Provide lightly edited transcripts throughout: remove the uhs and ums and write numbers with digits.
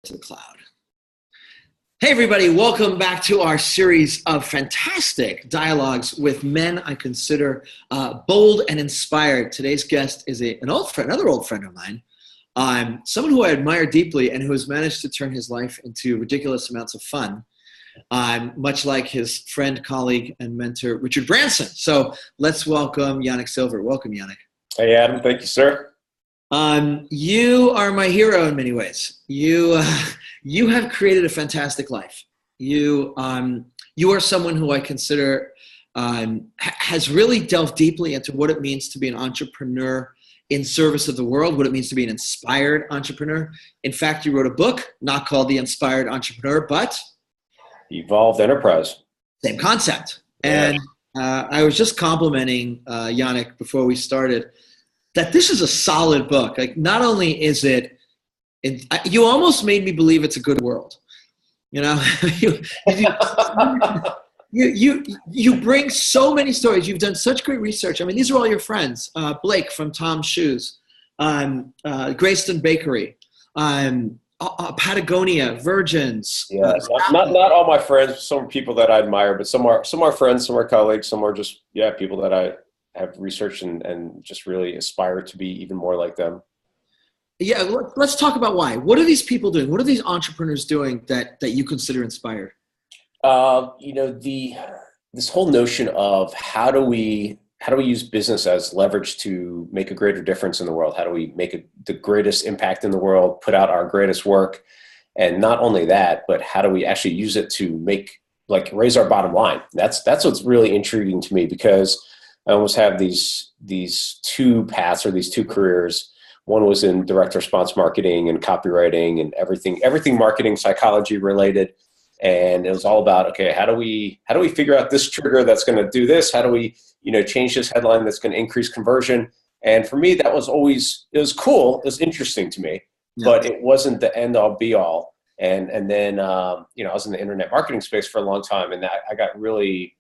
to the cloud. Hey everybody, welcome back to our series of fantastic dialogues with men I consider bold and inspired. Today's guest is another old friend of mine, someone who I admire deeply and who has managed to turn his life into ridiculous amounts of fun, much like his friend, colleague, and mentor, Richard Branson. So let's welcome Yanik Silver. Welcome, Yanik. Hey, Adam. Thank you, sir. You are my hero in many ways. You have created a fantastic life. You are someone who I consider has really delved deeply into what it means to be an entrepreneur in service of the world, what it means to be an inspired entrepreneur. In fact, you wrote a book not called The Inspired Entrepreneur, but Evolved Enterprise. Same concept. Yeah. And I was just complimenting Yanik before we started that this is a solid book. Like, not only is you almost made me believe it's a good world. You know, you bring so many stories. You've done such great research. I mean, these are all your friends. Blake from Tom's Shoes, Greyston Bakery, Patagonia, Virgins. Yeah, not all my friends. Some people that I admire, but some are friends, some are colleagues, some are just people that I have researched and just really aspire to be even more like them. Yeah, let's talk about why. What are these people doing? What are these entrepreneurs doing that you consider inspired? This whole notion of how do we use business as leverage to make a greater difference in the world? How do we make the greatest impact in the world, put out our greatest work? And not only that, but how do we actually use it to raise our bottom line? That's what's really intriguing to me, because I almost have these two paths or these two careers. One was in direct response marketing and copywriting and everything marketing psychology related. And it was all about, okay, how do we figure out this trigger that's going to do this? How do we, change this headline that's going to increase conversion? And for me, it was cool. It was interesting to me, but it wasn't the end all be all. And then, I was in the internet marketing space for a long time, and I got really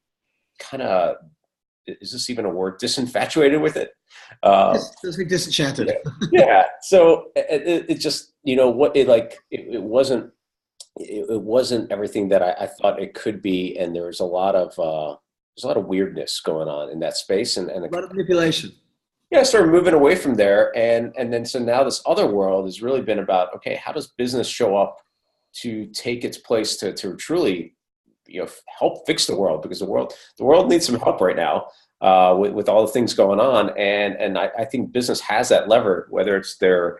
kind of, is this even a word? Disinfatuated with it. Disenchanted. Yeah. So it just, it wasn't everything that I thought it could be. And there's a lot of weirdness going on in that space and a lot of manipulation. Yeah. I started moving away from there. And then, so now this other world has really been about, okay, how does business show up to take its place to truly, help fix the world, because the world needs some help right now with all the things going on. And I think business has that lever, whether it's their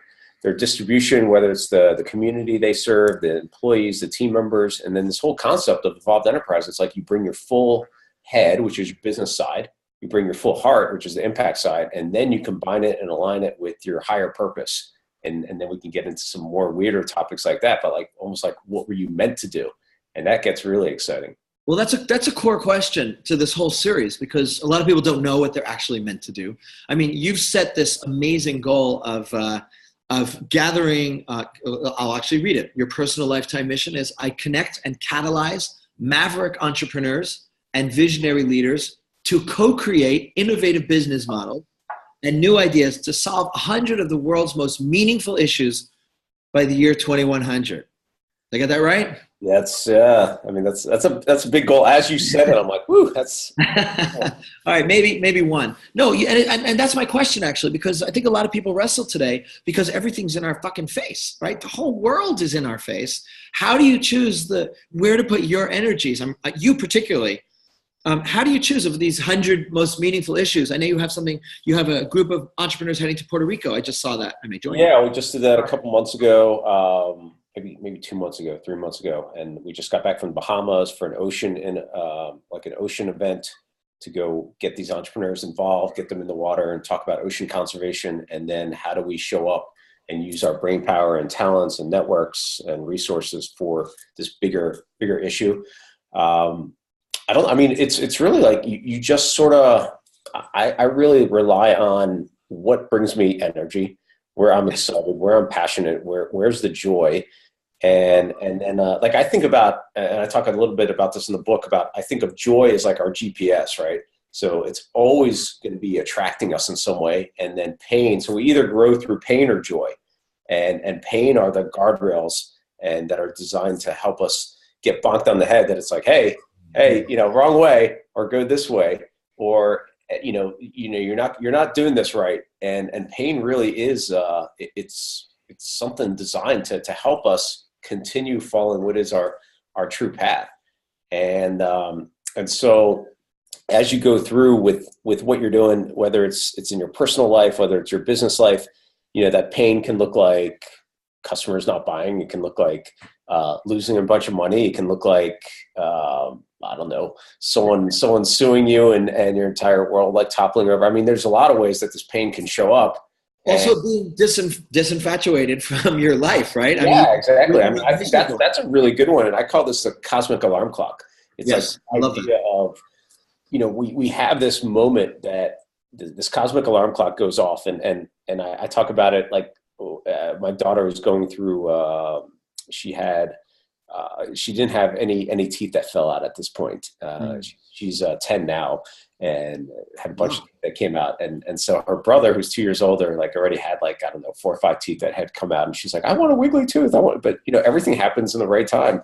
distribution, whether it's the community they serve, the employees, the team members, and then this whole concept of evolved enterprise. It's like you bring your full head, which is your business side, you bring your full heart, which is the impact side, and then you combine it and align it with your higher purpose. And then we can get into some more weirder topics like that, but almost like, what were you meant to do? And that gets really exciting. Well, that's a core question to this whole series, because a lot of people don't know what they're actually meant to do. I mean, you've set this amazing goal of gathering, I'll actually read it. Your personal lifetime mission is: I connect and catalyze maverick entrepreneurs and visionary leaders to co-create innovative business models and new ideas to solve 100 of the world's most meaningful issues by the year 2100. Did I get that right? That's that's a big goal. As you said it, I'm like, whoo, that's all right. Maybe one. No, and that's my question, actually, because I think a lot of people wrestle today because everything's in our fucking face, right? The whole world is in our face. How do you choose where to put your energies? You particularly. How do you choose of these 100 most meaningful issues? I know you have a group of entrepreneurs heading to Puerto Rico. I just saw that. I may join you. Yeah, we just did that a couple months ago. Maybe 2 months ago, 3 months ago, and we just got back from the Bahamas for an ocean event to go get these entrepreneurs involved, get them in the water, and talk about ocean conservation, and then how do we show up and use our brain power and talents and networks and resources for this bigger issue. It's really like you just sort of. I really rely on what brings me energy, where I'm excited, where I'm passionate, where's the joy. And then I think about, and I talk a little bit about this in the book, I think of joy as like our GPS, right? So it's always going to be attracting us in some way. And then pain. So we either grow through pain or joy, and pain are the guardrails. and that are designed to help us get bonked on the head that it's like, hey, wrong way, or go this way, or you're not doing this right. And pain really is it's something designed to help us continue following what is our true path. And so as you go through with what you're doing, whether it's in your personal life, whether it's your business life, that pain can look like customers not buying. It can look like losing a bunch of money. It can look like, I don't know, someone suing you and your entire world like toppling over. I mean, there's a lot of ways that this pain can show up. Also being disinfatuated from your life, right? Exactly. I mean, I think that's a really good one. And I call this the cosmic alarm clock. It's yes, like the idea of, we have this moment that this cosmic alarm clock goes off, and I talk about it like my daughter was going through, she didn't have any teeth that fell out at this point. She's 10 now and had a bunch of teeth that came out. And so her brother, who's 2 years older, like already had 4 or 5 teeth that had come out. And she's like, I want a wiggly tooth. But everything happens in the right time.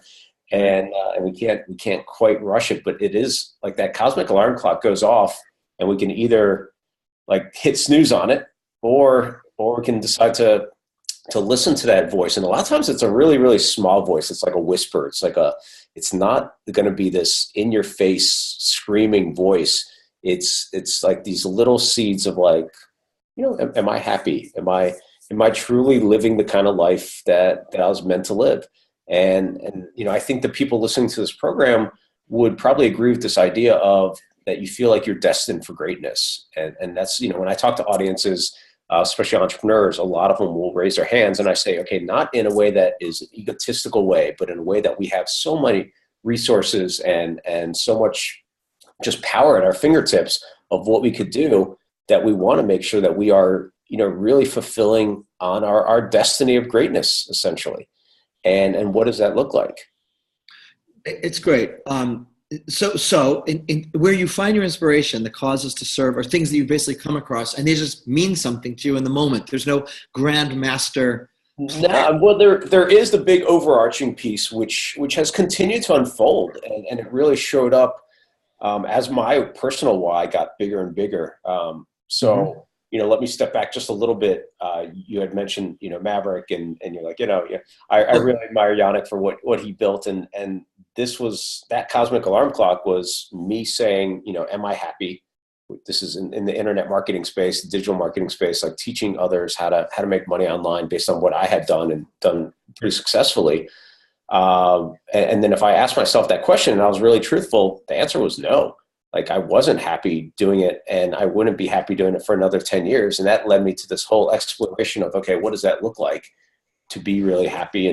And we can't quite rush it, but it is like that cosmic alarm clock goes off, and we can either like hit snooze on it, or we can decide to listen to that voice. And a lot of times it's a really, really small voice. It's like a whisper. It's not going to be this in your face screaming voice. It's like these little seeds of like, am I happy? Am I truly living the kind of life that I was meant to live? And I think the people listening to this program would probably agree with this idea of that you feel like you're destined for greatness. And that's, when I talk to audiences, especially entrepreneurs, a lot of them will raise their hands, and I say, okay, not in a way that is an egotistical way, but in a way that we have so many resources and so much just power at our fingertips of what we could do, that we want to make sure that we are, really fulfilling on our destiny of greatness, essentially. And what does that look like? It's great. So in where you find your inspiration, the causes to serve, are things that you basically come across, and they just mean something to you in the moment. There's no grand master. No, well, there is the big overarching piece, which has continued to unfold, and it really showed up as my personal why got bigger and bigger. Let me step back just a little bit. You had mentioned, Maverick, and you're like, I really admire Yanik for what he built. And that cosmic alarm clock was me saying, am I happy? This is in the internet marketing space, the digital marketing space, like teaching others how to make money online based on what I had done and done pretty successfully. And then if I asked myself that question and I was really truthful, the answer was no. Like, I wasn't happy doing it, and I wouldn't be happy doing it for another 10 years. And that led me to this whole exploration of, okay, what does that look like to be really happy?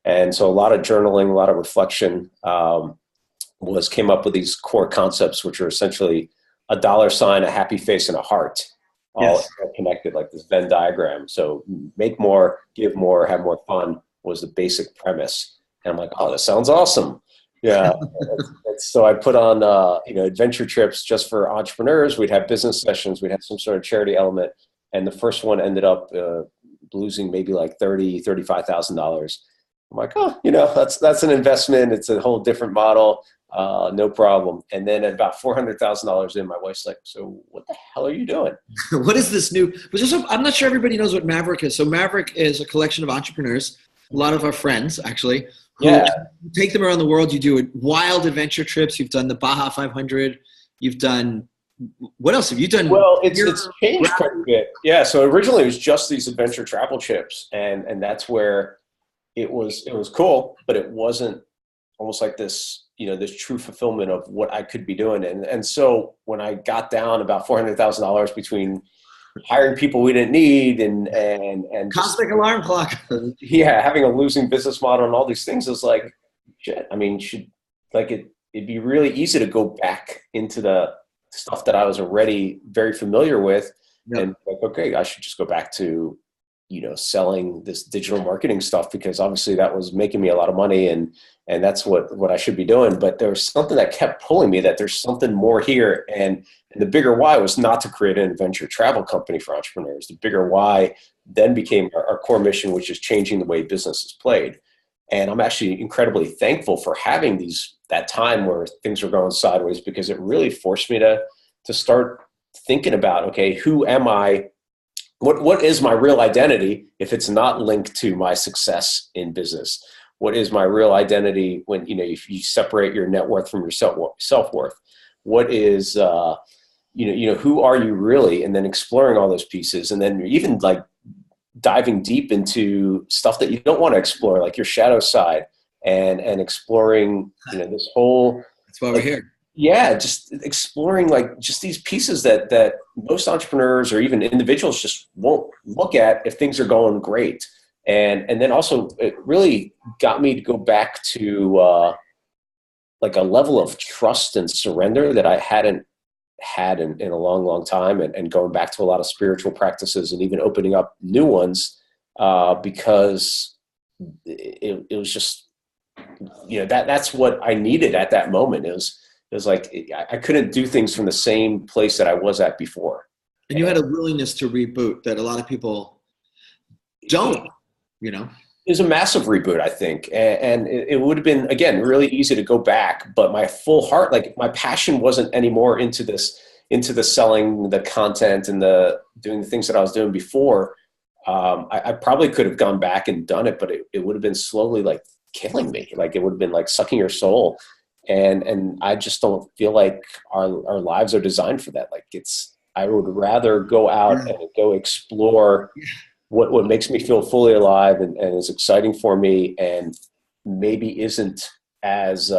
And so a lot of journaling, a lot of reflection came up with these core concepts, which are essentially a $, a happy face, and a heart, all connected like this Venn diagram. So make more, give more, have more fun was the basic premise. And I'm like, oh, that sounds awesome. Yeah. So I put on, adventure trips just for entrepreneurs. We'd have business sessions. We'd have some sort of charity element. And the first one ended up losing maybe like $35,000. I'm like, oh, that's an investment. It's a whole different model. No problem. And then at about $400,000 in, my wife's like, so what the hell are you doing? What is this new? I'm not sure everybody knows what Maverick is. So Maverick is a collection of entrepreneurs, a lot of our friends, actually. You take them around the world. You do wild adventure trips. You've done the Baja 500. You've done, what else have you done? Well, it's changed quite a bit. Yeah. So originally it was just these adventure travel trips, and that's where it was cool, but it wasn't almost like this, this true fulfillment of what I could be doing. And so when I got down about $400,000 between hiring people we didn't need and cosmic alarm clock. Having a losing business model and all these things, is like, shit. I mean, it'd be really easy to go back into the stuff that I was already very familiar with. Yep. And like, okay, I should just go back to, selling this digital marketing stuff, because obviously that was making me a lot of money, and that's what I should be doing. But there was something that kept pulling me, that there's something more here. And the bigger why was not to create an adventure travel company for entrepreneurs. The bigger why then became our core mission, which is changing the way business is played. And I'm actually incredibly thankful for having that time where things were going sideways, because it really forced me to start thinking about, okay, who am I? What is my real identity if it's not linked to my success in business? What is my real identity when, if you separate your net worth from your self-worth? What is, who are you really? And then exploring all those pieces, and then even like diving deep into stuff that you don't want to explore, like your shadow side, and exploring, this whole. That's why we're here. Yeah, just exploring like just these pieces that most entrepreneurs or even individuals just won't look at if things are going great. And then also it really got me to go back to like a level of trust and surrender that I hadn't had in a long, long time, and going back to a lot of spiritual practices and even opening up new ones, because it was just, that's what I needed at that moment. It was like I couldn't do things from the same place that I was at before. And you had a willingness to reboot that a lot of people don't, It was a massive reboot, I think. And it would have been, again, really easy to go back, but my full heart, like my passion wasn't anymore into the selling the content and doing the things that I was doing before. I probably could have gone back and done it, but it would have been slowly like killing me. Like it would have been like sucking your soul. And I just don't feel like our lives are designed for that. Like I would rather go out and go explore what makes me feel fully alive and is exciting for me, and maybe isn't as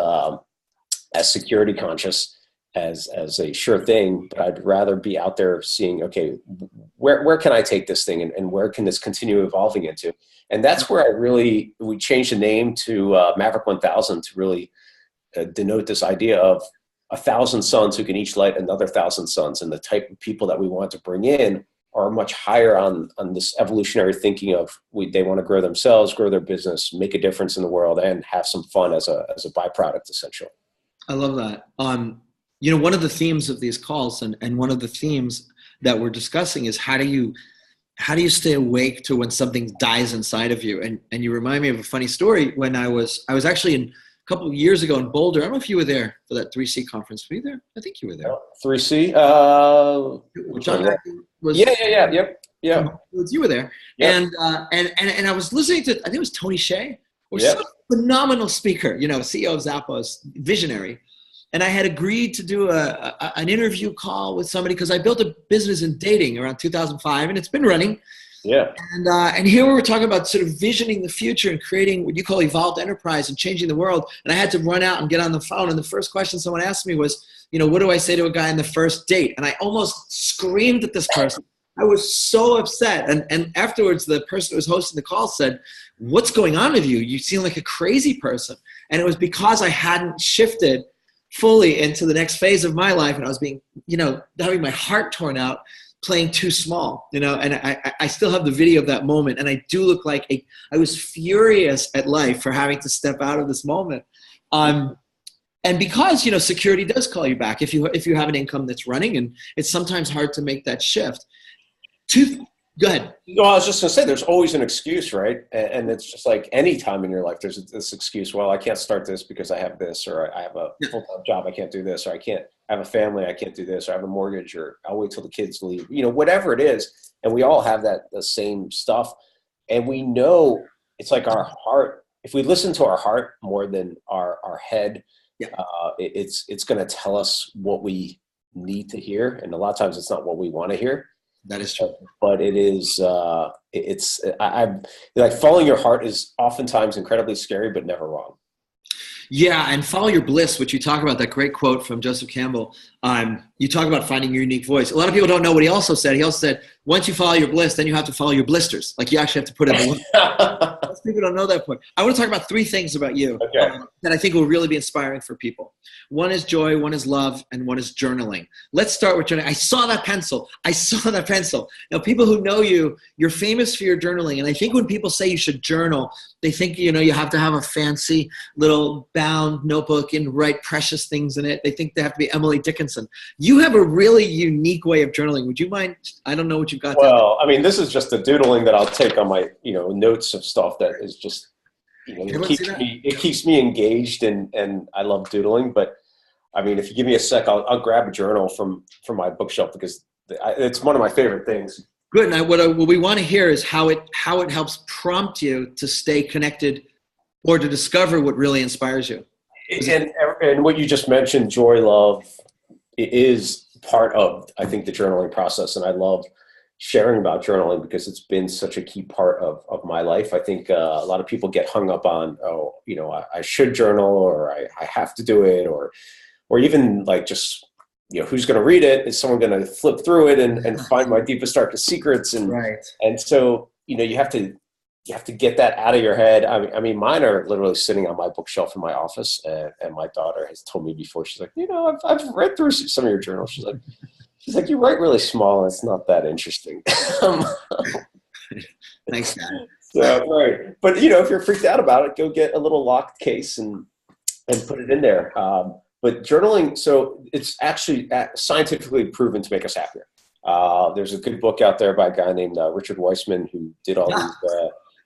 security conscious as a sure thing, but I'd rather be out there seeing, okay, where can I take this thing, and where can this continue evolving into? And that's where we changed the name to Maverick 1000 to really denote this idea of 1,000 suns who can each light another 1,000 suns. And the type of people that we want to bring in are much higher on this evolutionary thinking of they want to grow themselves, grow their business, make a difference in the world, and have some fun as a byproduct, essentially. I love that. One of the themes of these calls and one of the themes that we're discussing is how do you stay awake to when something dies inside of you? And you remind me of a funny story. When I was actually a couple of years ago in Boulder. I don't know if you were there for that 3C conference. Were you there? I think you were there. 3C? John was. Yeah. You were there. Yep. And I was listening to, I think it was Tony Hsieh, or some phenomenal speaker, CEO of Zappos, visionary. And I had agreed to do an interview call with somebody because I built a business in dating around 2005, and it's been running. Yeah. And here we were talking about sort of visioning the future and creating what you call evolved enterprise and changing the world. And I had to run out and get on the phone. And the first question someone asked me was, what do I say to a guy on the first date? And I almost screamed at this person. I was so upset. And afterwards, the person who was hosting the call said, "What's going on with you? You seem like a crazy person." And it was because I hadn't shifted fully into the next phase of my life. And I was being, having my heart torn out, playing too small, and I still have the video of that moment. And I do look like I was furious at life for having to step out of this moment. And because, security does call you back if you have an income that's running, and it's sometimes hard to make that shift. Go ahead. No, I was just going to say, there's always an excuse, right? And it's just like any time in your life, there's this excuse. Well, I can't start this because I have this, or I have a full-time job, I can't do this, or I can't have a family, I can't do this, or I have a mortgage, or I'll wait till the kids leave, whatever it is. And we all have the same stuff. And we know it's like our heart, if we listen to our heart more than our head, it's going to tell us what we need to hear. And a lot of times it's not what we want to hear. That is true. But it is, I'm like, following your heart is oftentimes incredibly scary, but never wrong. Yeah, and follow your bliss, which you talk about, that great quote from Joseph Campbell. You talk about finding your unique voice. A lot of people don't know what he also said. He also said, once you follow your bliss, then you have to follow your blisters. Like, you actually have to put in the work. Most people don't know that point. I want to talk about three things about you that I think will really be inspiring for people. One is joy, one is love, and one is journaling. Let's start with journaling. I saw that pencil. Now, people who know you, you're famous for your journaling. And I think when people say you should journal, they think, you have to have a fancy little bound notebook and write precious things in it. They think they have to be Emily Dickinson. You have a really unique way of journaling. Would you mind? I don't know what you've got. Well, I mean, this is just the doodling that I'll take on my, notes of stuff that is just, it keeps me engaged, and I love doodling. But I mean, if you give me a sec, I'll grab a journal from my bookshelf because it's one of my favorite things. Good. And what we want to hear is how it helps prompt you to stay connected or to discover what really inspires you. And what you just mentioned, joy, love, it is part of, I think, the journaling process. And I love sharing about journaling because it's been such a key part of my life. I think a lot of people get hung up on, I should journal, or I have to do it, or even like just, who's going to read it? Is someone going to flip through it and find my deepest, darkest secrets? And, right. And so, you have to get that out of your head. I mean, mine are literally sitting on my bookshelf in my office, and my daughter has told me before, she's like, I've read through some of your journals. She's like, you write really small, and it's not that interesting. Thanks, Dad. So, right. But, if you're freaked out about it, go get a little locked case and put it in there. But journaling, so it's actually scientifically proven to make us happier. There's a good book out there by a guy named Richard Weissman who did all these.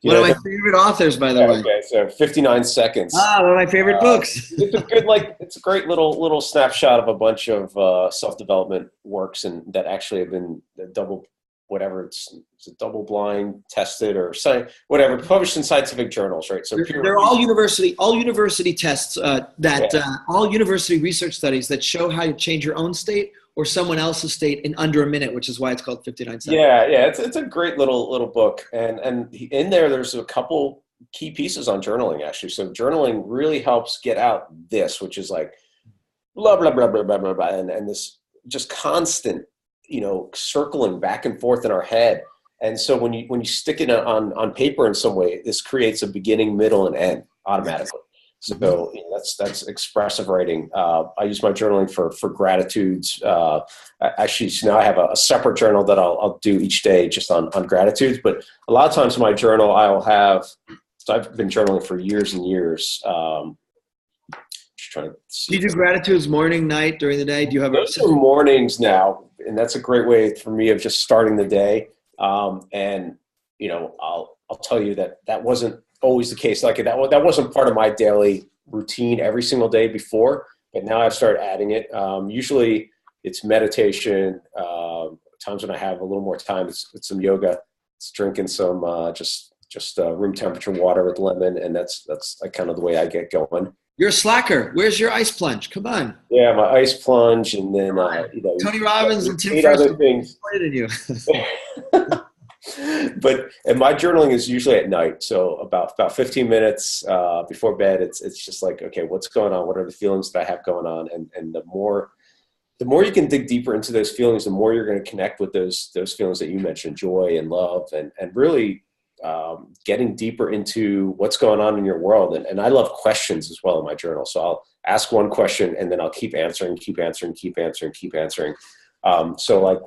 One of my favorite authors, by the way. Okay, so 59 Seconds. One of my favorite books. It's a great little snapshot of a bunch of self-development works, and that actually have been double blind tested or whatever, published in scientific journals, right? So they're all university tests all university research studies that show how to change your own state or someone else's state in under a minute, which is why it's called 59 Seconds. Yeah, it's a great little book, and in there's a couple key pieces on journaling actually. So journaling really helps get out this, which is like blah blah blah blah blah blah, blah and this just constant circling back and forth in our head. And so when you stick it on paper in some way, this creates a beginning, middle, and end automatically. So that's expressive writing. I use my journaling for gratitudes. Actually, so now I have a separate journal that I'll do each day just on gratitudes. But a lot of times in my journal, I've been journaling for years and years. Just trying to see. Do you do gratitudes morning, night, during the day? Do you have those are mornings now, and that's a great way for me of just starting the day. And I'll tell you that wasn't always the case. Like that wasn't part of my daily routine every single day before, but now I've started adding it. Usually it's meditation. Times when I have a little more time, it's some yoga. It's drinking some just room temperature water with lemon, and that's like kind of the way I get going. You're a slacker. Where's your ice plunge? Come on. Yeah, my ice plunge, and then Tony Robbins and Tim Ferriss other things. In you. And my journaling is usually at night, so about 15 minutes before bed. It's just like, okay, what's going on? What are the feelings that I have going on? And the more you can dig deeper into those feelings, the more you're going to connect with those feelings that you mentioned, joy and love, and really getting deeper into what's going on in your world. And I love questions as well in my journal. So I'll ask one question, and then I'll keep answering. So like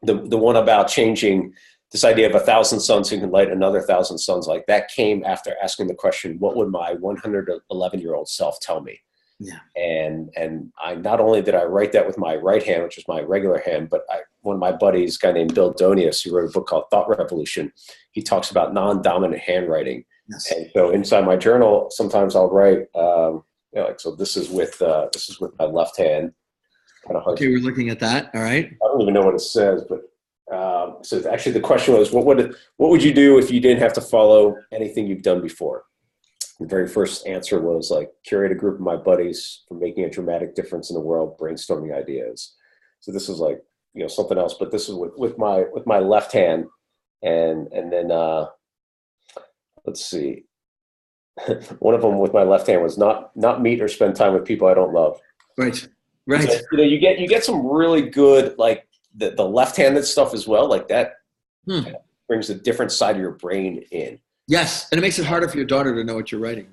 the one about changing this idea of 1,000 suns who can light another 1,000 suns, like that came after asking the question, what would my 111-year-old self tell me? Yeah. And I not only did I write that with my right hand, which is my regular hand, but one of my buddies, a guy named Bill Donius, who wrote a book called Thought Revolution, he talks about non-dominant handwriting. Yes. And so inside my journal, sometimes I'll write, so this is with my left hand. Kind of hard. Okay, we're looking at that. All right. I don't even know what it says, but so actually the question was, what would you do if you didn't have to follow anything you've done before? The very first answer was like, curate a group of my buddies for making a dramatic difference in the world, brainstorming ideas. So this is like, something else, but this is with my left hand. And then let's see. One of them with my left hand was not meet or spend time with people I don't love. Right. So, you get some really good, like the left-handed stuff as well. Like that brings a different side of your brain in. Yes, and it makes it harder for your daughter to know what you're writing.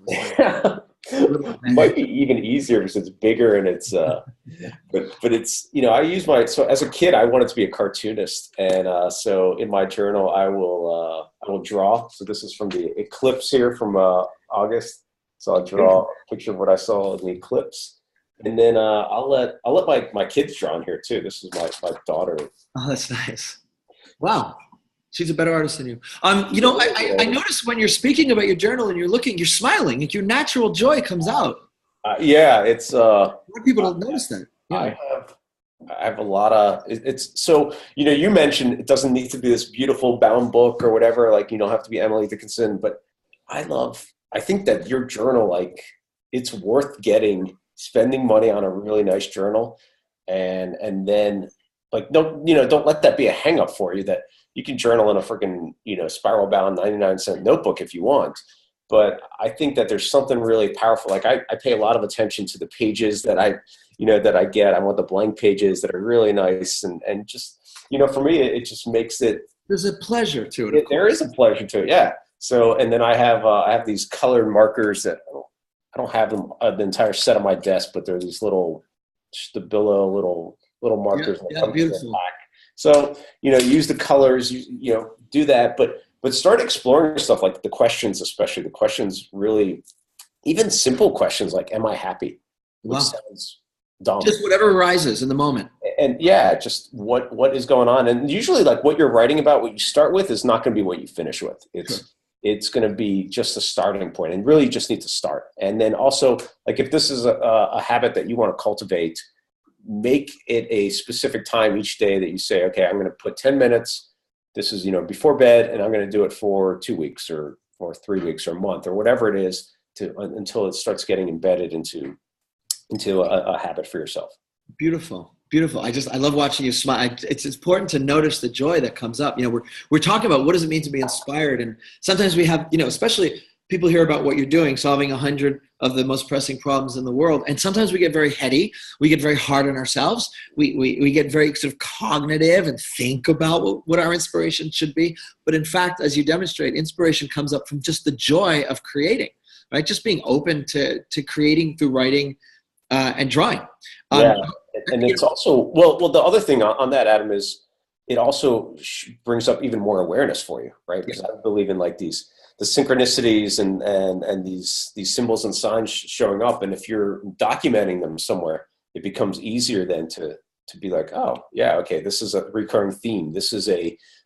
Might be even easier because it's bigger and it's but it's I use so as a kid I wanted to be a cartoonist, and so in my journal I will draw. So this is from the eclipse here from August. So I'll draw a picture of what I saw in the eclipse, and then I'll let my kids draw in here too. This is my daughter. Oh, that's nice. Wow. She's a better artist than you. I noticed when you're speaking about your journal and you're smiling, like your natural joy comes out. Yeah, it's A lot of people don't notice that. Yeah. I have a lot of it's so you mentioned it doesn't need to be this beautiful bound book or whatever, like you don't have to be Emily Dickinson, but I think that your journal, like, it's worth spending money on a really nice journal, and then, like, don't let that be a hang up for you, that you can journal in a freaking spiral bound 99-cent notebook if you want. But I think that there's something really powerful. Like I pay a lot of attention to the pages that I get. I want the blank pages that are really nice, and just for me, it just makes it. There's a pleasure to it. There is a pleasure to it, yeah. So, and then I have these colored markers that I don't have them the entire set on my desk, but they're these little Stabilo little markers. Yeah, beautiful. So use the colors. Do that, but start exploring stuff like the questions, especially the questions. Really, even simple questions like, "Am I happy?" Which sounds dumb. Just whatever arises in the moment. And yeah, just what is going on. And usually, like, what you're writing about, what you start with is not going to be what you finish with. It's going to be just a starting point, and really just need to start. And then also, like, if this is a habit that you want to cultivate, make it a specific time each day that you say, okay, I'm going to put 10 minutes. This is, before bed, and I'm going to do it for 2 weeks or 3 weeks or a month or whatever it is until it starts getting embedded into a habit for yourself. Beautiful. I love watching you smile. It's important to notice the joy that comes up. We're talking about what does it mean to be inspired, and sometimes we have, especially people hear about what you're doing, solving 100 of the most pressing problems in the world, and sometimes we get very heady. We get very hard on ourselves. We get very sort of cognitive and think about what our inspiration should be. But in fact, as you demonstrate, inspiration comes up from just the joy of creating, right? Just being open to creating through writing and drawing. Yeah. And it's also, well, the other thing on that, Adam, is it also brings up even more awareness for you, right? Because I believe in, like, the synchronicities and these symbols and signs showing up. And if you're documenting them somewhere, it becomes easier then to be like, oh yeah, okay, this is a recurring theme. This is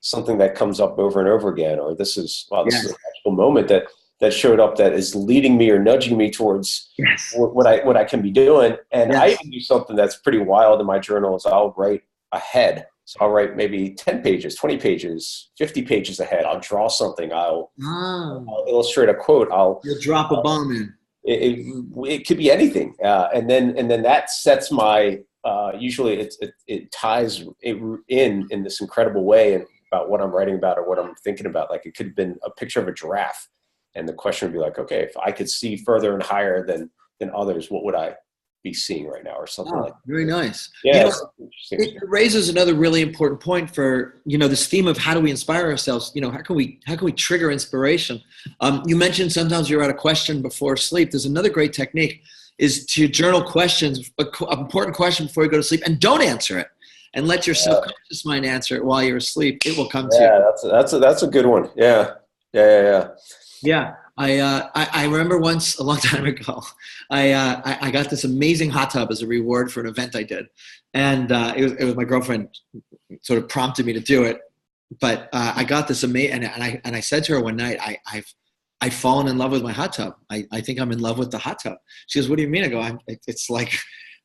something that comes up over and over again, or this is a magical moment that showed up that is leading me or nudging me towards what I can be doing. And I even do something that's pretty wild in my journal is I'll write ahead. So I'll write maybe 10 pages, 20 pages, 50 pages ahead. I'll draw something. I'll illustrate a quote. You'll drop a bomb in. It could be anything. And then that sets my, usually it ties it in this incredible way about what I'm writing about or what I'm thinking about. Like, it could have been a picture of a giraffe. And the question would be like, okay, if I could see further and higher than others, what would I be seeing right now, or something like that? Very nice. Yeah, it raises another really important point for this theme of how do we inspire ourselves. How can we trigger inspiration? You mentioned sometimes you're at a question before sleep. There's another great technique is to journal questions, an important question before you go to sleep, and don't answer it, and let your subconscious mind answer it while you're asleep. It will come to you. Yeah, that's a good one. Yeah. Yeah, I remember once a long time ago, I got this amazing hot tub as a reward for an event I did, and it was my girlfriend sort of prompted me to do it, but I got this amazing, and I said to her one night, I've fallen in love with my hot tub. I think I'm in love with the hot tub. She goes, "What do you mean?" I go, "It's like."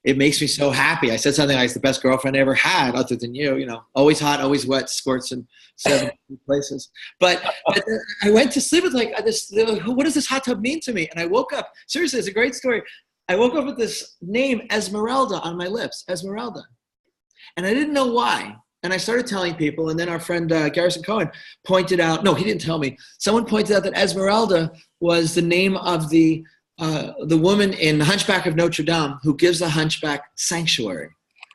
It makes me so happy. I said something like, "It's the best girlfriend I ever had, other than you. Always hot, always wet, squirts in 7 places." But I went to sleep with this. What does this hot tub mean to me? And I woke up. Seriously, it's a great story. I woke up with this name Esmeralda on my lips, Esmeralda, and I didn't know why. And I started telling people, and then our friend Garrison Cohen pointed out. No, he didn't tell me. Someone pointed out that Esmeralda was the name of the woman in Hunchback of Notre Dame who gives the hunchback sanctuary.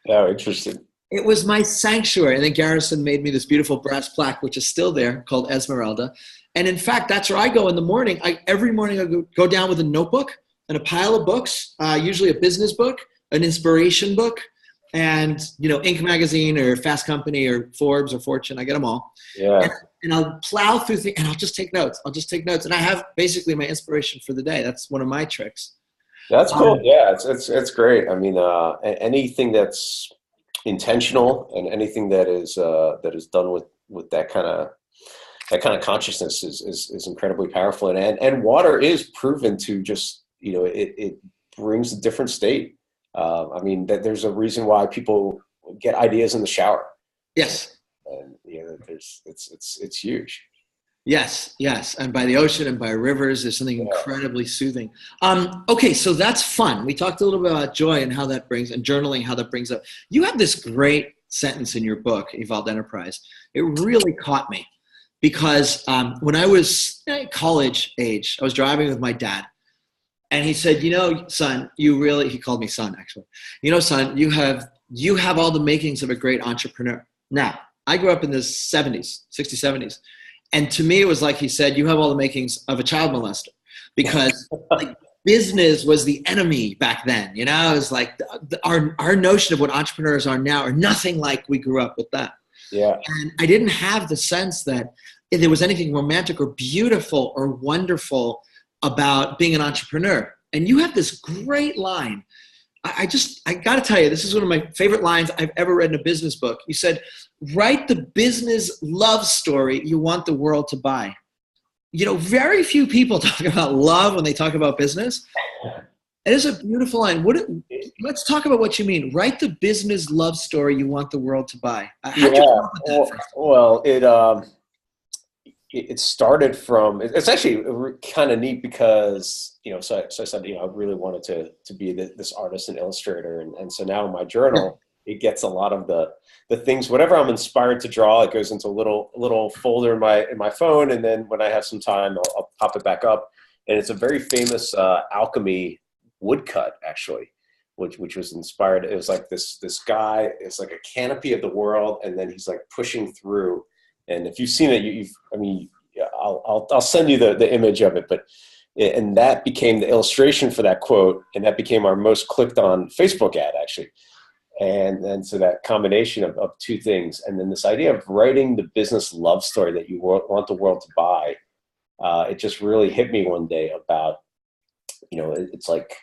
Oh, interesting. It was my sanctuary. And then Garrison made me this beautiful brass plaque, which is still there, called Esmeralda. And in fact, that's where I go in the morning. Every morning I go down with a notebook and a pile of books, usually a business book, an inspiration book, and Inc. magazine or Fast Company or Forbes or Fortune. I get them all. Yeah. And I'll plow through things, and I'll just take notes. And I have basically my inspiration for the day. That's one of my tricks. That's cool. Yeah, it's great. I mean, anything that's intentional and anything that is done with that kind of that kind of consciousness is incredibly powerful. And water is proven to just, it brings a different state. I mean, there's a reason why people get ideas in the shower. Yes. And it's huge. Yes, yes. And by the ocean and by rivers, there's something incredibly soothing. Okay, so that's fun. We talked a little bit about joy and how that brings, and journaling, how that brings up. You have this great sentence in your book, Evolved Enterprise. It really caught me because when I was college age, I was driving with my dad. And he said, son, he called me son, actually. Son, you have all the makings of a great entrepreneur. Now, I grew up in the 60s, 70s. And to me, it was like he said, you have all the makings of a child molester, because like business was the enemy back then. It was like our notion of what entrepreneurs are now are nothing like we grew up with that. Yeah. And I didn't have the sense that there was anything romantic or beautiful or wonderful about being an entrepreneur. And you have this great line. I got to tell you, this is one of my favorite lines I've ever read in a business book. You said, write the business love story you want the world to buy. Very few people talk about love when they talk about business. It is a beautiful line. Let's talk about what you mean. Write the business love story you want the world to buy. How'd you come up with that? Well, it started from, it's actually kind of neat because, so I said, I really wanted to be this artist and illustrator. And so now in my journal, it gets a lot of the things, whatever I'm inspired to draw, it goes into a little folder in my phone. And then when I have some time, I'll pop it back up. And it's a very famous alchemy woodcut, actually, which was inspired. It was like this guy, it's like a canopy of the world. And then he's like pushing through. And if you've seen it, I'll send you the image of it. And that became the illustration for that quote, and that became our most clicked on Facebook ad, actually. And so that combination of two things, and then this idea of writing the business love story that you want the world to buy, it just really hit me one day about, it's like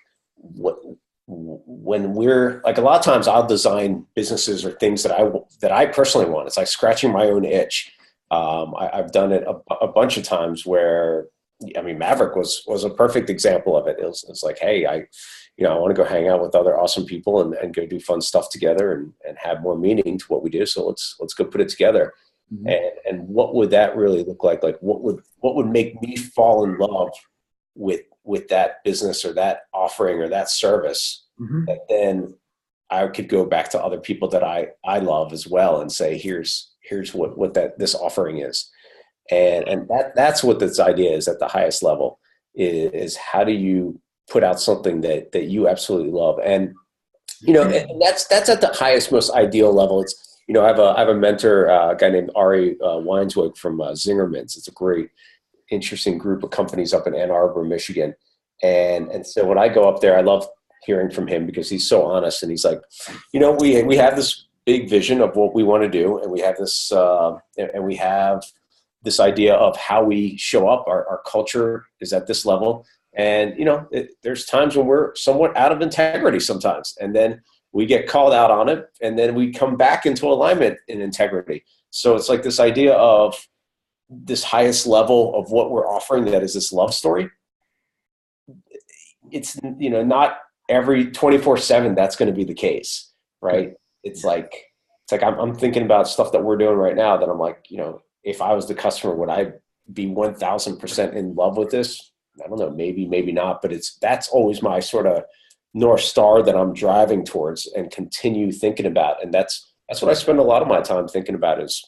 when we're like, a lot of times I'll design businesses or things that I personally want. It's like scratching my own itch. I've done it a bunch of times where, Maverick was a perfect example of it. It's like, hey, I want to go hang out with other awesome people and go do fun stuff together and have more meaning to what we do. So let's go put it together. Mm-hmm. And what would that really look like? Like what would make me fall in love with that business or that offering or that service, mm-hmm. that then I could go back to other people that I love as well and say, here's what this offering is. And that's what this idea is at the highest level, is how do you put out something that you absolutely love? And, and that's at the highest, most ideal level. It's, I have a mentor, a guy named Ari Weinswig from Zingerman's. It's a great, interesting group of companies up in Ann Arbor, Michigan. And so when I go up there, I love hearing from him because he's so honest. And he's like, we have this big vision of what we want to do. And we have this, and we have this idea of how we show up. Our culture is at this level. And, there's times when we're somewhat out of integrity sometimes. And then we get called out on it. And then we come back into alignment in integrity. So it's like this idea of this highest level of what we're offering, that is this love story. It's, not every 24/7 that's going to be the case, right? It's like I'm thinking about stuff that we're doing right now that I'm like, if I was the customer, would I be 1000% in love with this? I don't know, maybe not, but that's always my sort of North Star that I'm driving towards and continue thinking about. And that's what I spend a lot of my time thinking about, is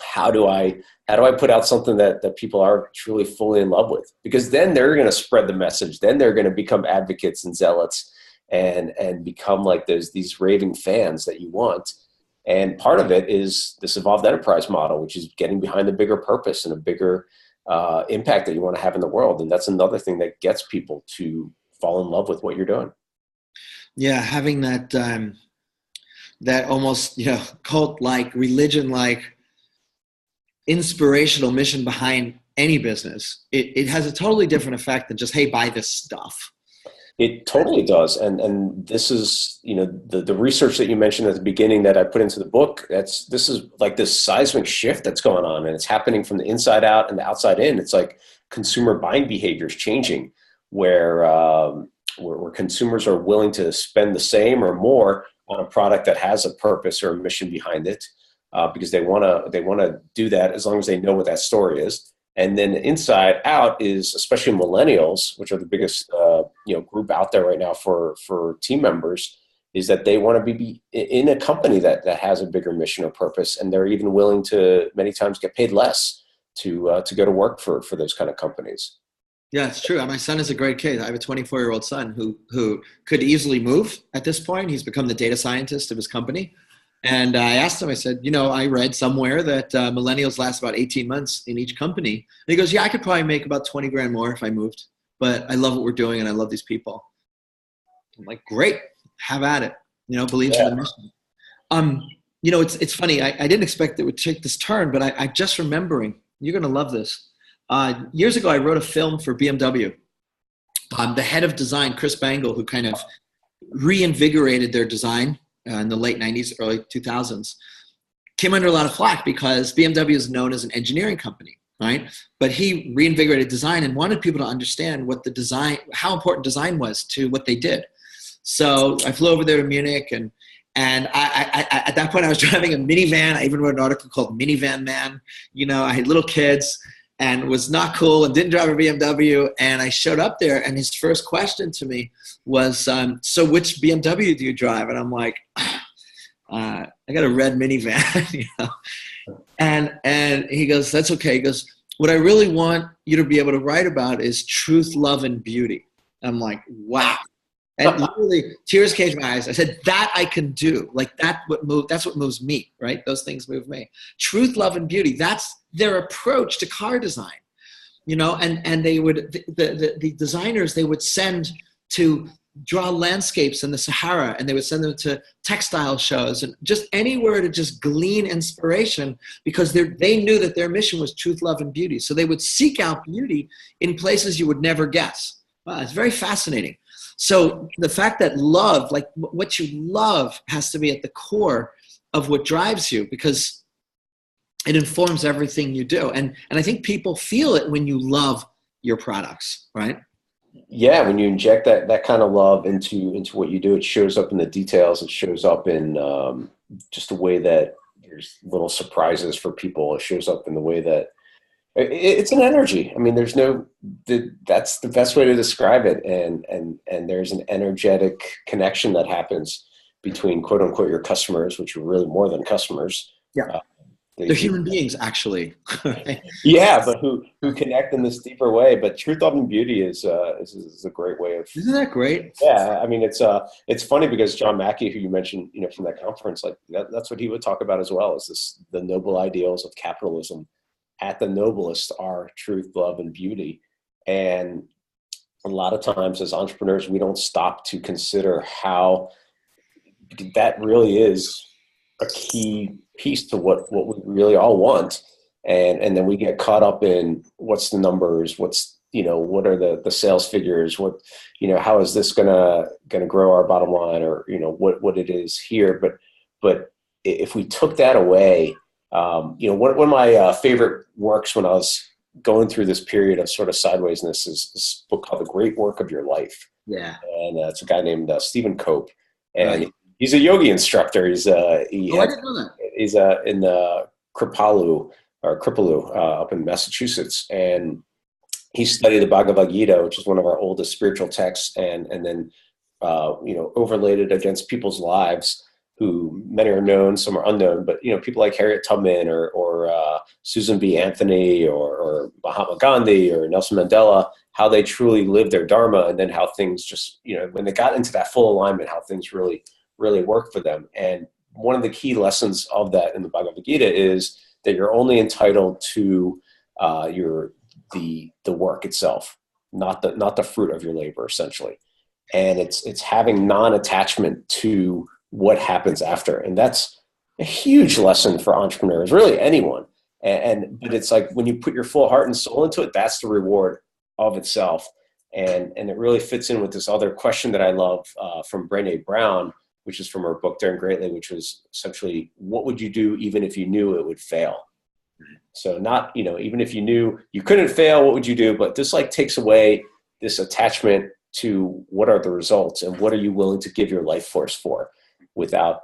how do I put out something that people are truly fully in love with? Because then they're going to spread the message. Then they're going to become advocates and zealots and become like these raving fans that you want. And part of it is this evolved enterprise model, which is getting behind the bigger purpose and a bigger impact that you want to have in the world. And that's another thing that gets people to fall in love with what you're doing. Yeah, having that that almost cult-like, religion-like, inspirational mission behind any business. It has a totally different effect than just, hey, buy this stuff. It totally does. And this is, the research that you mentioned at the beginning that I put into the book, this is like this seismic shift that's going on, and it's happening from the inside out and the outside in. It's like consumer buying behavior is changing where consumers are willing to spend the same or more on a product that has a purpose or a mission behind it, because they want to do that as long as they know what that story is. And then inside out is especially millennials, which are the biggest group out there right now for team members, is that they want to be in a company that has a bigger mission or purpose, and they're even willing to many times get paid less to go to work for those kind of companies. Yeah, it's true. My son is a great case. I have a 24-year-old son who could easily move at this point. He's become the data scientist of his company. And I asked him, I said, I read somewhere that millennials last about 18 months in each company. And he goes, yeah, I could probably make about 20 grand more if I moved, but I love what we're doing and I love these people. I'm like, great, have at it. Believe in the mission. It's funny. I didn't expect it would take this turn, but I just remembering, you're going to love this. Years ago, I wrote a film for BMW. The head of design, Chris Bangle, who kind of reinvigorated their design in the late 90s, early 2000s, came under a lot of flack because BMW is known as an engineering company, right? But he reinvigorated design and wanted people to understand how important design was to what they did. So I flew over there to Munich, and I at that point I was driving a minivan. I even wrote an article called Minivan Man. I had little kids and was not cool and didn't drive a BMW. And I showed up there, and his first question to me was, so which BMW do you drive? And I'm like, I got a red minivan, And he goes, that's okay. He goes, what I really want you to be able to write about is truth, love, and beauty. I'm like, wow. And literally tears came to my eyes. I said, that I can do. Like that's what moves me, right? Those things move me. Truth, love, and beauty. That's their approach to car design, and they would, the designers, they would send to draw landscapes in the Sahara, and they would send them to textile shows and just anywhere to just glean inspiration, because they knew that their mission was truth, love, and beauty. So they would seek out beauty in places you would never guess. Wow, it's very fascinating. So the fact that love, like what you love, has to be at the core of what drives you, because it informs everything you do. And I think people feel it when you love your products, right? Yeah, when you inject that kind of love into what you do, it shows up in the details. It shows up in just the way that there's little surprises for people. It shows up in the way that it's an energy. I mean, that's the best way to describe it. And there's an energetic connection that happens between quote unquote your customers, which are really more than customers. Yeah. They're human beings, actually. Yeah, but who connect in this deeper way. But truth, love, and beauty is a great way of. Isn't that great? Yeah, I mean, it's funny because John Mackey, who you mentioned, from that conference, like that's what he would talk about as well. Is the noble ideals of capitalism. At the noblest are truth, love, and beauty. And a lot of times as entrepreneurs, we don't stop to consider how that really is a key piece to what we really all want. And then we get caught up in what's the numbers, what are the sales figures, how is this gonna grow our bottom line, or what it is here. But if we took that away, one of my favorite works when I was going through this period of sort of sidewaysness is this book called The Great Work of Your Life. Yeah. And it's a guy named Stephen Cope, and right. He's a yogi instructor. I didn't know that. He's in Kripalu up in Massachusetts, and he studied the Bhagavad Gita, which is one of our oldest spiritual texts, and then overlaid it against people's lives, who many are known, some are unknown, but people like Harriet Tubman or Susan B. Anthony or Mahatma Gandhi or Nelson Mandela, how they truly lived their dharma, and then how things just when they got into that full alignment, how things really worked for them. And one of the key lessons of that in the Bhagavad Gita is that you're only entitled to the work itself, not the fruit of your labor, essentially. And it's having non-attachment to what happens after. And that's a huge lesson for entrepreneurs, really anyone. But it's like when you put your full heart and soul into it, that's the reward of itself. And it really fits in with this other question that I love from Brené Brown, which is from her book Daring Greatly, which was essentially, what would you do even if you knew it would fail? So not, even if you knew you couldn't fail, what would you do? But this like takes away this attachment to what are the results and what are you willing to give your life force for without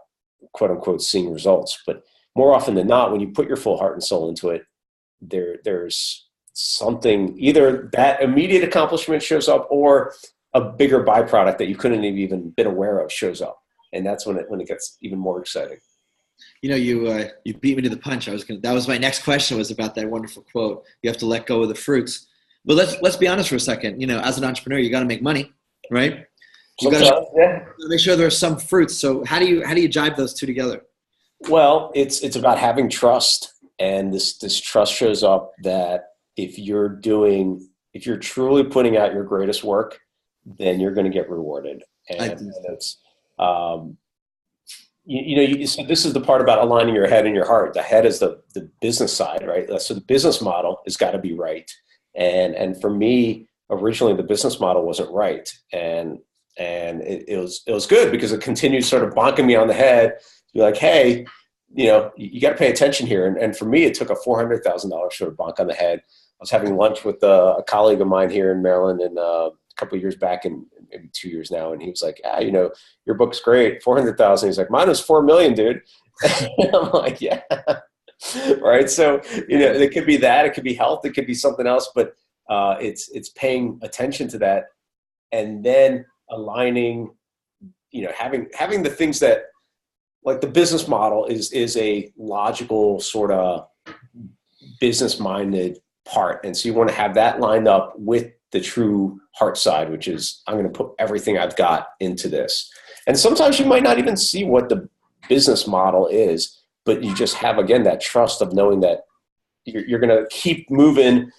quote unquote seeing results. But more often than not, when you put your full heart and soul into it, there's something, either that immediate accomplishment shows up or a bigger byproduct that you couldn't have even been aware of shows up. And that's when it gets even more exciting. You beat me to the punch. That was my next question, was about that wonderful quote. You have to let go of the fruits. But let's be honest for a second. As an entrepreneur, you got to make money, right? You got to make sure there are some fruits. So how do you jibe those two together? Well, it's about having trust, and this trust shows up that if you're truly putting out your greatest work, then you're going to get rewarded. And it's so this is the part about aligning your head and your heart. The head is the business side, right? So the business model has got to be right. And for me, originally the business model wasn't right. And it was good because it continued sort of bonking me on the head to be like, hey, you got to pay attention here. And for me, it took a $400,000 sort of bonk on the head. I was having lunch with a colleague of mine here in Maryland and a couple of years back, and maybe 2 years now. And he was like, your book's great. 400,000. He's like, mine was 4 million, dude. I'm like, yeah. Right. So, it could be that, it could be health, it could be something else, but it's paying attention to that. And then aligning, having the things that, like, the business model is a logical sort of business minded part. And so you want to have that lined up with the true heart side, which is, I'm going to put everything I've got into this. And sometimes you might not even see what the business model is, but you just have, again, that trust of knowing that you're going to keep moving,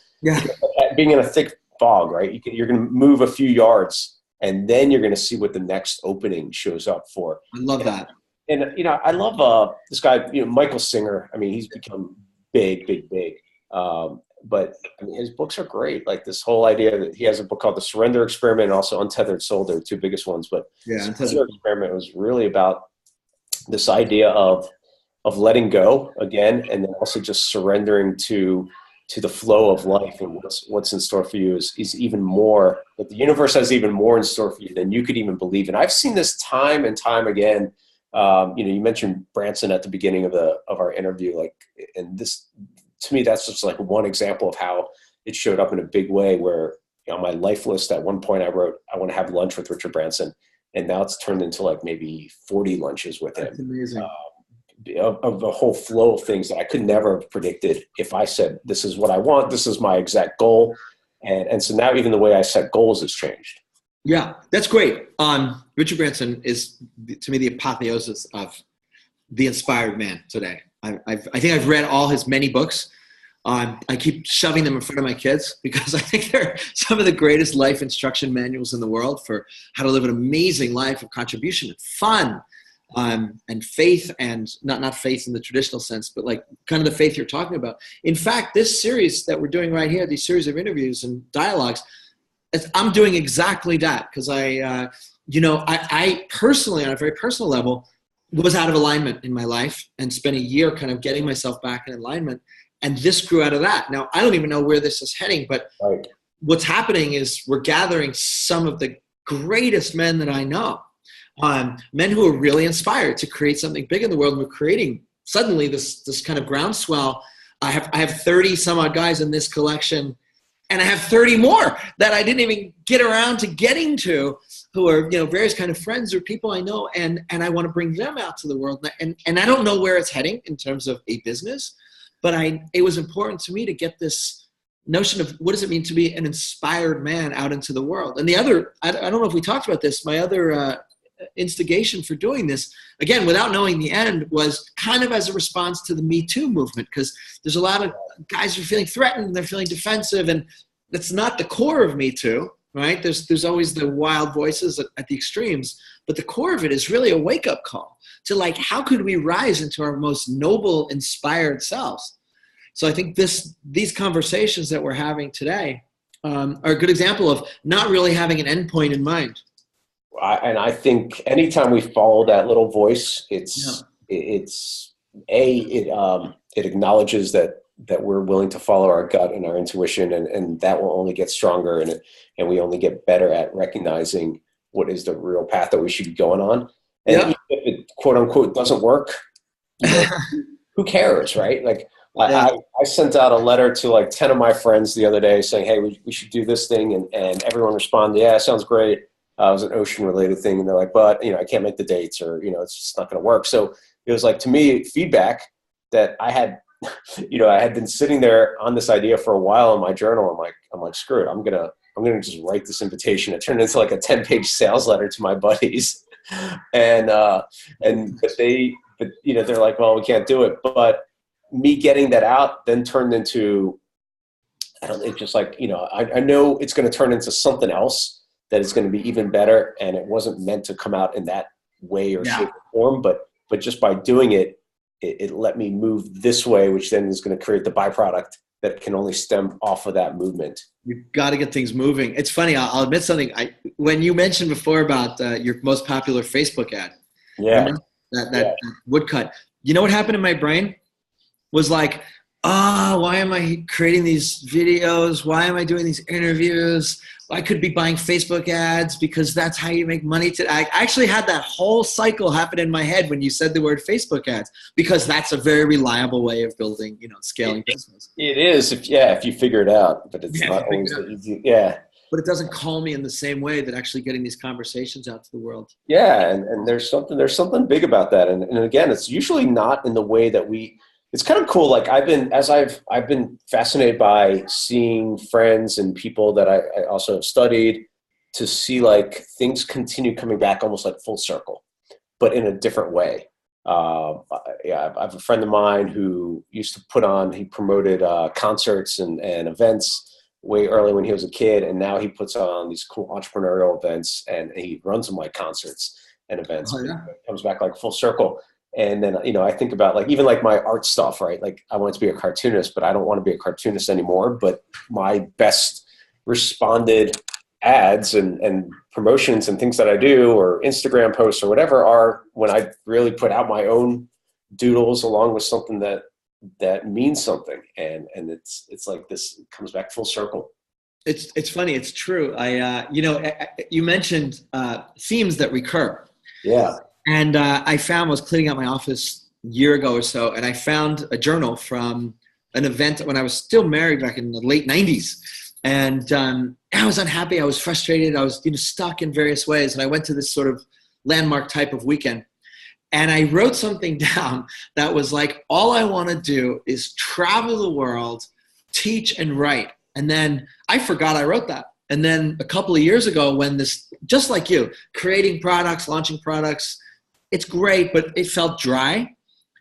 being in a thick fog, right? You're going to move a few yards, and then you're going to see what the next opening shows up for. I love that. And, I love this guy, Michael Singer. I mean, he's become big. But his books are great. Like this whole idea that he has a book called The Surrender Experiment and also Untethered Soul. They're the two biggest ones. But The Surrender Experiment was really about this idea of letting go again, and then also just surrendering to the flow of life, and what's in store for you is even more, that the universe has even more in store for you than you could even believe. And I've seen this time and time again. You mentioned Branson at the beginning of our interview, and this, to me, that's just like one example of how it showed up in a big way, where on my life list at one point I wrote, I want to have lunch with Richard Branson. And now it's turned into like maybe 40 lunches with him. That's amazing. Of a whole flow of things that I could never have predicted if I said, this is what I want, this is my exact goal. And so now even the way I set goals has changed. Yeah, that's great. Richard Branson is, to me, the apotheosis of the inspired man today. I think I've read all his many books. I keep shoving them in front of my kids because I think they're some of the greatest life instruction manuals in the world for how to live an amazing life of contribution and fun, and faith, and not faith in the traditional sense, but like kind of the faith you're talking about. In fact, this series that we're doing right here, these series of interviews and dialogues, I'm doing exactly that because I personally, on a very personal level, was out of alignment in my life and spent a year kind of getting myself back in alignment. And this grew out of that. Now, I don't even know where this is heading, but what's happening is we're gathering some of the greatest men that I know, men who are really inspired to create something big in the world. And we're creating suddenly this kind of groundswell. I have 30 some odd guys in this collection, and I have 30 more that I didn't even get around to getting to, who are, various kind of friends or people I know, and I want to bring them out to the world. And I don't know where it's heading in terms of a business, but it was important to me to get this notion of what does it mean to be an inspired man out into the world. And the other, I don't know if we talked about this, my other instigation for doing this, again, without knowing the end, was kind of as a response to the Me Too movement, because there's a lot of guys who are feeling threatened, they're feeling defensive, and that's not the core of Me Too, right? There's always the wild voices at the extremes, but the core of it is really a wake-up call to, like, how could we rise into our most noble, inspired selves? So I think these conversations that we're having today are a good example of not really having an endpoint in mind. And I think anytime we follow that little voice, it acknowledges that we're willing to follow our gut and our intuition, and that will only get stronger, and we only get better at recognizing what is the real path that we should be going on. And even if it quote unquote doesn't work, who cares, right? Like I sent out a letter to like 10 of my friends the other day saying, hey, we should do this thing. And everyone responded, yeah, sounds great. It was an ocean related thing. And they're like, but I can't make the dates, or, it's just not going to work. So it was like, to me, feedback that I had, I had been sitting there on this idea for a while in my journal. I'm like, screw it. I'm going to just write this invitation. It turned into like a 10-page sales letter to my buddies. But they're like, well, we can't do it. But me getting that out then turned into, it's just like, I know it's going to turn into something else that is going to be even better. And it wasn't meant to come out in that way or shape or form, but just by doing it, it let me move this way, which then is going to create the byproduct that can only stem off of that movement. You've got to get things moving. It's funny. I'll admit something. When you mentioned before about your most popular Facebook ad, that woodcut, you know what happened in my brain was like, why am I creating these videos? Why am I doing these interviews? I could be buying Facebook ads because that's how you make money today. I actually had that whole cycle happen in my head when you said the word Facebook ads, because that's a very reliable way of building, scaling business. It is, if you figure it out, but it's not always easy. Yeah. But it doesn't call me in the same way that actually getting these conversations out to the world. Yeah, and there's something big about that. And again, it's usually not in the way that it's kind of cool. Like I've been fascinated by seeing friends and people that I also have studied, to see like things continue coming back almost like full circle, but in a different way. I have a friend of mine who used to he promoted concerts and events way early when he was a kid. And now he puts on these cool entrepreneurial events, and he runs them like concerts and events. It comes back like full circle. And then, I think about like, even like my art stuff, right? Like I wanted to be a cartoonist, but I don't want to be a cartoonist anymore. But my best responded ads and promotions and things that I do, or Instagram posts or whatever, are when I really put out my own doodles along with something that means something. And it's like this comes back full circle. It's funny. It's true. You mentioned themes that recur. Yeah. And I was cleaning out my office a year ago or so, and I found a journal from an event when I was still married back in the late 90s. And I was unhappy. I was frustrated. I was stuck in various ways. And I went to this sort of landmark type of weekend. And I wrote something down that was like, all I want to do is travel the world, teach and write. And then I forgot I wrote that. And then a couple of years ago, when this, just like you, creating products, launching products, it's great, but it felt dry.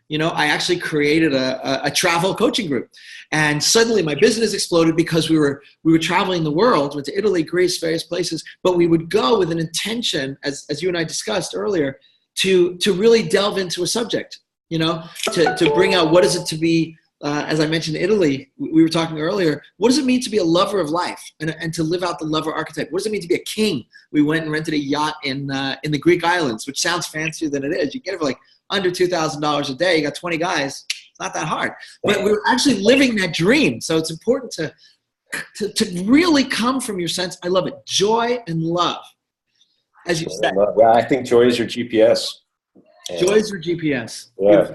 I actually created a travel coaching group, and suddenly my business exploded because we were traveling the world, went to Italy, Greece, various places, but we would go with an intention, as you and I discussed earlier, to really delve into a subject, to bring out what is it to be, as I mentioned, Italy, we were talking earlier, what does it mean to be a lover of life and to live out the lover archetype? What does it mean to be a king? We went and rented a yacht in the Greek islands, which sounds fancier than it is. You get it for like under $2,000 a day. You got 20 guys. It's not that hard. But we were actually living that dream. So it's important to really come from your sense. I love it. Joy and love. As you said. Well, I think joy is your GPS. Joy is your GPS. Yeah.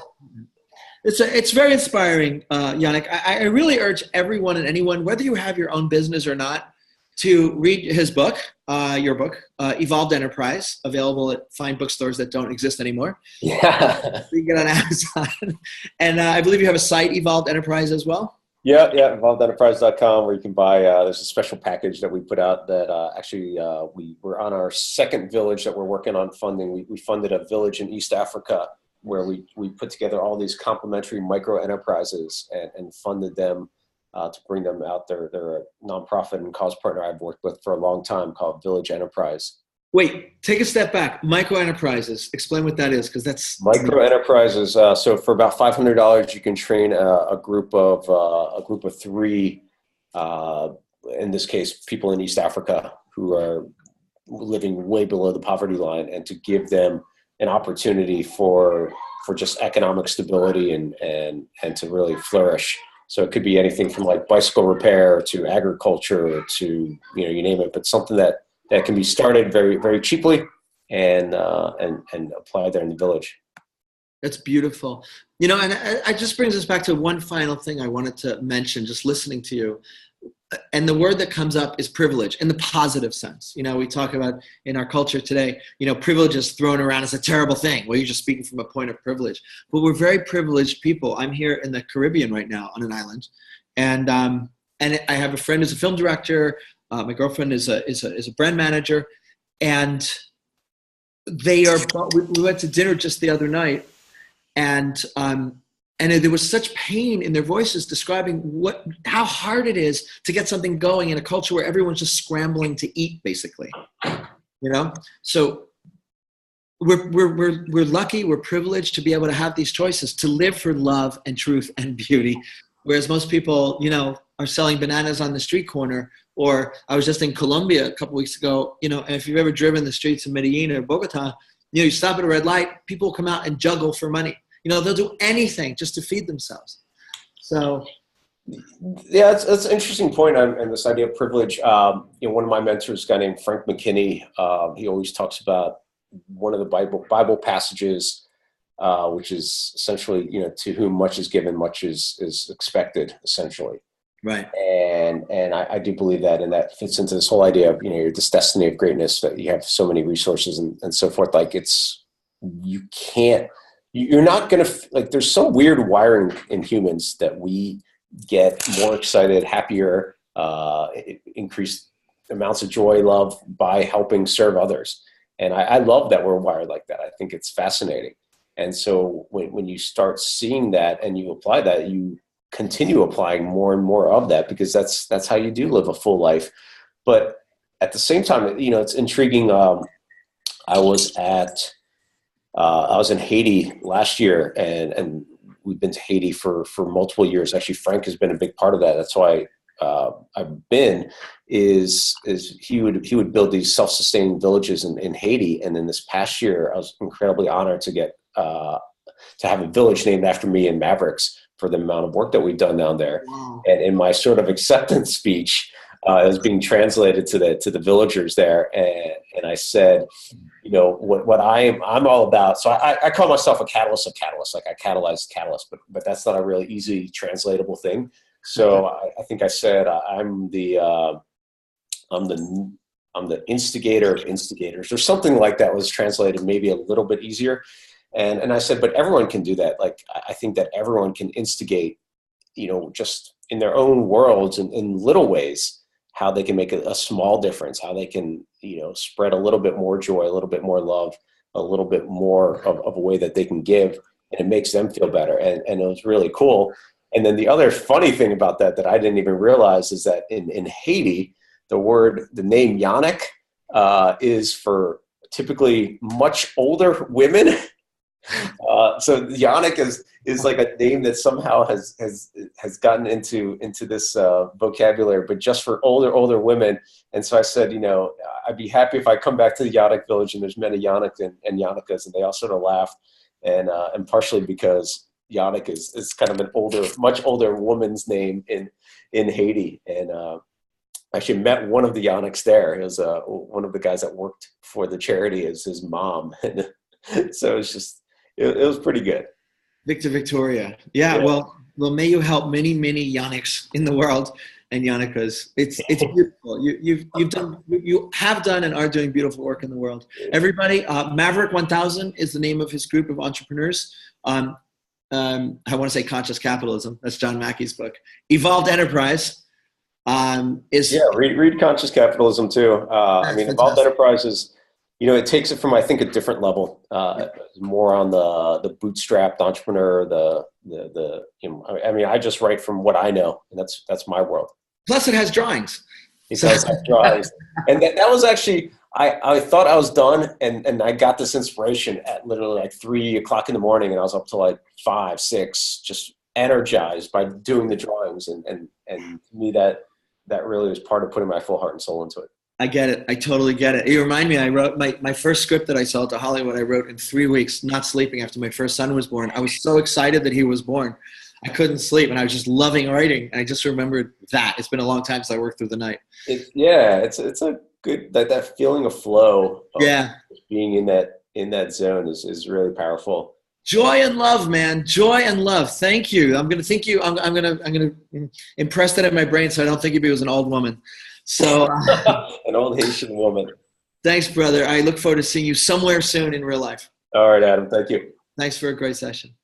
It's very inspiring, Yanik. I really urge everyone and anyone, whether you have your own business or not, to read his book, your book, Evolved Enterprise, available at fine bookstores that don't exist anymore. Yeah. You can get on Amazon. And I believe you have a site, Evolved Enterprise, as well. Yeah, evolvedenterprise.com, where you can buy, there's a special package that we put out that actually we're on our second village that we're working on funding. We funded a village in East Africa where we put together all these complementary micro enterprises and funded them to bring them out there. They're a nonprofit and cause partner I've worked with for a long time called Village Enterprise. Wait, take a step back. Micro enterprises. Explain what that is, because that's micro enterprises. So for about $500, you can train a group of 3 in this case, people in East Africa who are living way below the poverty line, and to give them an opportunity for just economic stability and to really flourish. So it could be anything from like bicycle repair to agriculture to, you name it, but something that can be started very, very cheaply and applied there in the village. That's beautiful. And it just brings us back to one final thing I wanted to mention, just listening to you. And the word that comes up is privilege in the positive sense. We talk about in our culture today, privilege is thrown around as a terrible thing. Well, you're just speaking from a point of privilege. But we're very privileged people. I'm here in the Caribbean right now on an island. And I have a friend who's a film director. My girlfriend is a brand manager. And we went to dinner just the other night. And there was such pain in their voices describing how hard it is to get something going in a culture where everyone's just scrambling to eat, basically. So we're lucky, we're privileged to be able to have these choices, to live for love and truth and beauty, whereas most people, are selling bananas on the street corner. Or I was just in Colombia a couple weeks ago, and if you've ever driven the streets of Medellin or Bogota, you stop at a red light, people will come out and juggle for money. They'll do anything just to feed themselves. So, yeah, it's an interesting point on this idea of privilege. One of my mentors, a guy named Frank McKinney, he always talks about one of the Bible passages, which is essentially, to whom much is given, much is expected, essentially. Right. And I do believe that, and that fits into this whole idea of, this destiny of greatness, that you have so many resources and so forth. Like you're not going to, there's some weird wiring in humans that we get more excited, happier, increased amounts of joy, love by helping serve others. And I love that we're wired like that. I think it's fascinating. And so when you start seeing that and you apply that, you continue applying more and more of that, because that's how you do live a full life. But at the same time, it's intriguing. I was in Haiti last year, and we've been to Haiti for multiple years. Actually, Frank has been a big part of that. That's why I've been. Is he would build these self-sustaining villages in Haiti, and then this past year, I was incredibly honored to get to have a village named after me in Mavericks for the amount of work that we've done down there. Wow. And in my sort of acceptance speech, it was being translated to the villagers there, and I said, what I'm all about. So I call myself a catalyst of catalysts. Like I catalyze catalysts, but that's not a really easy translatable thing. So I think I said I'm the instigator of instigators, or something like that was translated maybe a little bit easier. And I said, but everyone can do that. Like I think that everyone can instigate, just in their own worlds and in little ways, how they can make a small difference, how they can, spread a little bit more joy, a little bit more love, a little bit more of a way that they can give, and it makes them feel better. And it was really cool. And then the other funny thing about that I didn't even realize is that in Haiti, the name Yanik is for typically much older women. So Yanik is like a name that somehow has gotten into this vocabulary, but just for older women. And so I said, I'd be happy if I come back to the Yanik village and there's many Yanik and Yanikas, and they all sort of laughed. And partially because Yanik is kind of an much older woman's name in Haiti. And I actually met one of the Yaniks there. It was one of the guys that worked for the charity is his mom. So it was pretty good. Victor Victoria. Yeah. Well, may you help many, many Yaniks in the world and Yanikas. It's beautiful. You have done and are doing beautiful work in the world. Everybody, Maverick 1000 is the name of his group of entrepreneurs. I want to say Conscious Capitalism. That's John Mackey's book. Evolved Enterprise is read Conscious Capitalism too. Evolved Enterprise is, it takes it from, I think, a different level, more on the bootstrapped entrepreneur. I just write from what I know, and that's my world. Plus, it has drawings. It does have drawings, and that was actually I thought I was done, and I got this inspiration at literally like 3 o'clock in the morning, and I was up to like 5, 6, just energized by doing the drawings, and to me that that really was part of putting my full heart and soul into it. I get it. I totally get it. You remind me, I wrote my first script that I sold to Hollywood, I wrote in 3 weeks, not sleeping after my first son was born. I was so excited that he was born. I couldn't sleep, and I was just loving writing. And I just remembered that. It's been a long time since I worked through the night. It's a good, that feeling of flow of being in that zone is really powerful. Joy and love, man. Joy and love. Thank you. I'm gonna impress that in my brain so I don't think of you as an old woman. So an old Haitian woman. Thanks, brother. I look forward to seeing you somewhere soon in real life. All right, Adam. Thank you. Thanks for a great session.